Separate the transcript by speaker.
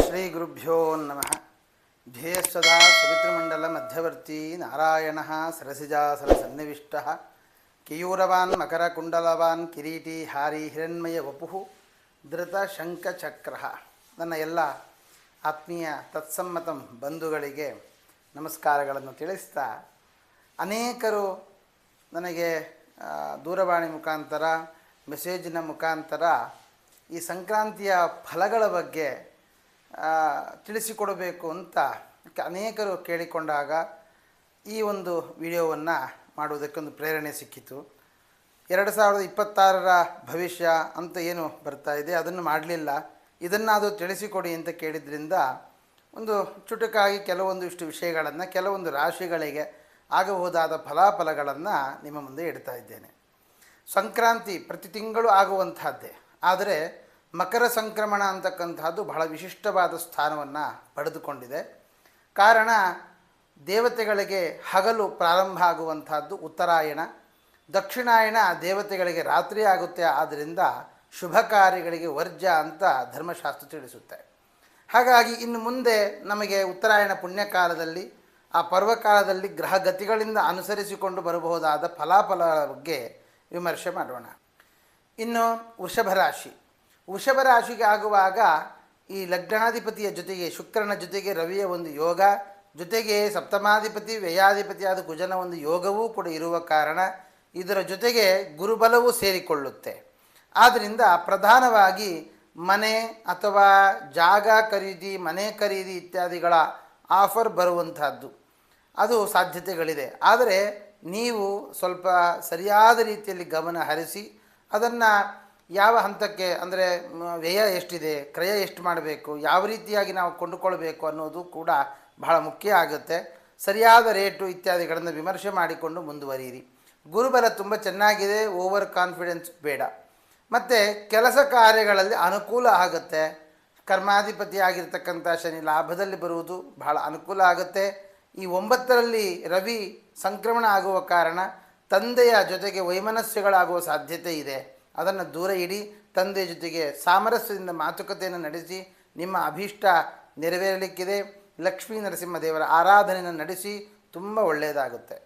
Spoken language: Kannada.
Speaker 1: ಶ್ರೀ ಗುರುಭ್ಯೋ ನಮಃ. ಧ್ಯೇಯಸ್ವದಾ ಸವಿತೃಮಂಡಲ ಮಧ್ಯವರ್ತಿ ನಾರಾಯಣ ಸರಸಿಜಾಸನ ಸನ್ನಿವಿಷ್ಟ ಕೇಯೂರವಾನ್ ಮಕರಕುಂಡಲವಾನ್ ಕಿರೀಟಿ ಹಾರಿ ಹಿರಣ್ಮಯ ವಪು ಧೃತ ಶಂಖಚಕ್ರ. ನನ್ನ ಎಲ್ಲ ಆತ್ಮೀಯ ತತ್ಸಮ್ಮತಂ ಬಂಧುಗಳಿಗೆ ನಮಸ್ಕಾರಗಳನ್ನು ತಿಳಿಸ್ತಾ, ಅನೇಕರು ನನಗೆ ದೂರವಾಣಿ ಮುಖಾಂತರ ಮೆಸೇಜಿನ ಮುಖಾಂತರ ಈ ಸಂಕ್ರಾಂತಿಯ ಫಲಗಳ ಬಗ್ಗೆ ತಿಳಿಸಿಕೊಡಬೇಕು ಅಂತ ಅನೇಕರು ಕೇಳಿಕೊಂಡಾಗ ಈ ಒಂದು ವಿಡಿಯೋವನ್ನು ಮಾಡುವುದಕ್ಕೊಂದು ಪ್ರೇರಣೆ ಸಿಕ್ಕಿತು. 2026 ಭವಿಷ್ಯ ಅಂತ ಏನು ಬರ್ತಾ ಇದೆ ಅದನ್ನು ಮಾಡಲಿಲ್ಲ, ಇದನ್ನಾದರೂ ತಿಳಿಸಿಕೊಡಿ ಅಂತ ಕೇಳಿದ್ರಿಂದ ಒಂದು ಚುಟುಕಾಗಿ ಕೆಲವೊಂದಿಷ್ಟು ವಿಷಯಗಳನ್ನು, ಕೆಲವೊಂದು ರಾಶಿಗಳಿಗೆ ಆಗಬಹುದಾದ ಫಲಾಫಲಗಳನ್ನು ನಿಮ್ಮ ಮುಂದೆ ಇಡ್ತಾ ಇದ್ದೇನೆ. ಸಂಕ್ರಾಂತಿ ಪ್ರತಿ ತಿಂಗಳು ಆಗುವಂತಹದ್ದೇ, ಆದರೆ ಮಕರ ಸಂಕ್ರಮಣ ಅಂತಕ್ಕಂಥದ್ದು ಬಹಳ ವಿಶಿಷ್ಟವಾದ ಸ್ಥಾನವನ್ನು ಪಡೆದುಕೊಂಡಿದೆ. ಕಾರಣ, ದೇವತೆಗಳಿಗೆ ಹಗಲು ಪ್ರಾರಂಭ ಆಗುವಂತಹದ್ದು ಉತ್ತರಾಯಣ, ದಕ್ಷಿಣಾಯಣ ದೇವತೆಗಳಿಗೆ ರಾತ್ರಿ ಆಗುತ್ತೆ. ಆದ್ದರಿಂದ ಶುಭ ಕಾರ್ಯಗಳಿಗೆ ವರ್ಜ್ಯ ಅಂತ ಧರ್ಮಶಾಸ್ತ್ರ ತಿಳಿಸುತ್ತೆ. ಹಾಗಾಗಿ ಇನ್ನು ಮುಂದೆ ನಮಗೆ ಉತ್ತರಾಯಣ ಪುಣ್ಯಕಾಲದಲ್ಲಿ, ಆ ಪರ್ವಕಾಲದಲ್ಲಿ ಗ್ರಹಗತಿಗಳಿಂದ ಅನುಸರಿಸಿಕೊಂಡು ಬರಬಹುದಾದ ಫಲಾಫಲಗಳ ಬಗ್ಗೆ ವಿಮರ್ಶೆ ಮಾಡೋಣ. ಇನ್ನು ವೃಷಭ ರಾಶಿ, ವೃಷಭ ರಾಶಿಗೆ ಆಗುವಾಗ ಈ ಲಗ್ನಾಧಿಪತಿಯ ಜೊತೆಗೆ ಶುಕ್ರನ ಜೊತೆಗೆ ರವಿಯ ಒಂದು ಯೋಗ, ಜೊತೆಗೆ ಸಪ್ತಮಾಧಿಪತಿ ವ್ಯಯಾಧಿಪತಿಯಾದ ಕುಜನ ಒಂದು ಯೋಗವೂ ಕೂಡ ಇರುವ ಕಾರಣ ಇದರ ಜೊತೆಗೆ ಗುರುಬಲವೂ ಸೇರಿಕೊಳ್ಳುತ್ತೆ. ಆದ್ದರಿಂದ ಪ್ರಧಾನವಾಗಿ ಮನೆ ಅಥವಾ ಜಾಗ ಖರೀದಿ, ಮನೆ ಖರೀದಿ ಇತ್ಯಾದಿಗಳ ಆಫರ್ ಬರುವಂತಹದ್ದು ಅದು ಸಾಧ್ಯತೆಗಳಿದೆ. ಆದರೆ ನೀವು ಸ್ವಲ್ಪ ಸರಿಯಾದ ರೀತಿಯಲ್ಲಿ ಗಮನ ಹರಿಸಿ ಅದನ್ನು ಯಾವ ಹಂತಕ್ಕೆ, ಅಂದರೆ ವ್ಯಯ ಎಷ್ಟಿದೆ, ಕ್ರಯ ಎಷ್ಟು ಮಾಡಬೇಕು, ಯಾವ ರೀತಿಯಾಗಿ ನಾವು ಕೊಂಡುಕೊಳ್ಬೇಕು ಅನ್ನೋದು ಕೂಡ ಬಹಳ ಮುಖ್ಯ ಆಗುತ್ತೆ. ಸರಿಯಾದ ರೇಟು ಇತ್ಯಾದಿಗಳನ್ನು ವಿಮರ್ಶೆ ಮಾಡಿಕೊಂಡು ಮುಂದುವರಿಯಿರಿ. ಗುರುಬಲ ತುಂಬ ಚೆನ್ನಾಗಿದೆ, ಓವರ್ ಕಾನ್ಫಿಡೆನ್ಸ್ ಬೇಡ. ಮತ್ತು ಕೆಲಸ ಕಾರ್ಯಗಳಲ್ಲಿ ಅನುಕೂಲ ಆಗುತ್ತೆ. ಕರ್ಮಾಧಿಪತಿ ಆಗಿರ್ತಕ್ಕಂಥ ಶನಿ ಲಾಭದಲ್ಲಿ ಬರುವುದು ಬಹಳ ಅನುಕೂಲ ಆಗುತ್ತೆ. ಈ 9ರಲ್ಲಿ ರವಿ ಸಂಕ್ರಮಣ ಆಗುವ ಕಾರಣ ತಂದೆಯ ಜೊತೆಗೆ ವೈಮನಸ್ಯಗಳಾಗುವ ಸಾಧ್ಯತೆ ಇದೆ. ಅದನ್ನು ದೂರ ಇಡಿ. ತಂದೆಯ ಜೊತೆಗೆ ಸಾಮರಸ್ಯದಿಂದ ಮಾತುಕತೆಯನ್ನು ನಡೆಸಿ ನಿಮ್ಮ ಅಭೀಷ್ಟ ನೆರವೇರಲಿಕ್ಕಿದೆ. ಲಕ್ಷ್ಮೀ ನರಸಿಂಹ ದೇವರ ಆರಾಧನೆಯನ್ನು ನಡೆಸಿ ತುಂಬ ಒಳ್ಳೆಯದಾಗುತ್ತೆ.